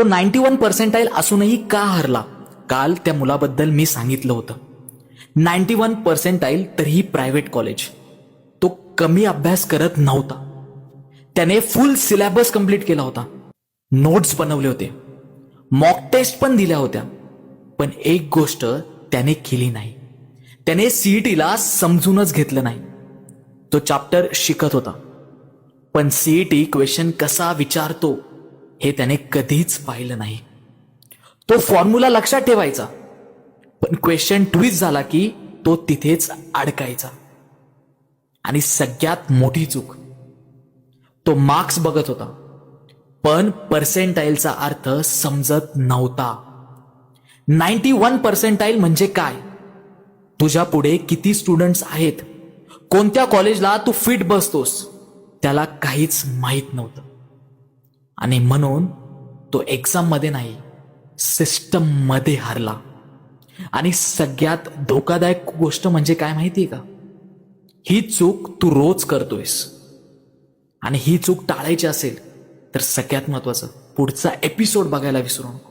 तो 91% असूनही का हरला? काल त्या मुलाबद्दल मी सांगितलं होतं. 91% तरीही प्रायव्हेट कॉलेज. तो कमी अभ्यास करत नव्हता. त्याने फुल सिलेबस कंप्लीट केला होता, नोट्स बनवले होते, मॉक टेस्ट पण दिल्या होत्या. पण एक गोष्ट त्याने केली नाही, त्याने सीईटीला समजूनच घेतलं नाही. तो चॅप्टर शिकत होता, पण सीईटी क्वेश्चन कसा विचारतो हे त्याने कधीच पाहिलं नाही. तो फॉर्म्युला लक्षात ठेवायचा, पण क्वेश्चन ट्विस्ट झाला की तो तिथेच अडकायचा. आणि सगळ्यात मोठी चूक, तो मार्क्स बघत होता पण पर्सेंटाईलचा अर्थ समजत नव्हता. 91% म्हणजे काय, तुझ्या पुढे किती स्टुडंट्स आहेत, कोणत्या कॉलेजला तू फिट बसतोस, त्याला काहीच माहीत नव्हतं. आणि म्हणून तो एक्झाम मध्ये नाही, सिस्टम मध्ये हरला. आणि सगळ्यात धोकादायक गोष्ट म्हणजे काय माहितीये का, ही चूक तू रोज करतोयस. आणि ही चूक टाळायची असेल तर सगळ्यात महत्वाचं पुढचा एपिसोड बघायला विसरू नको.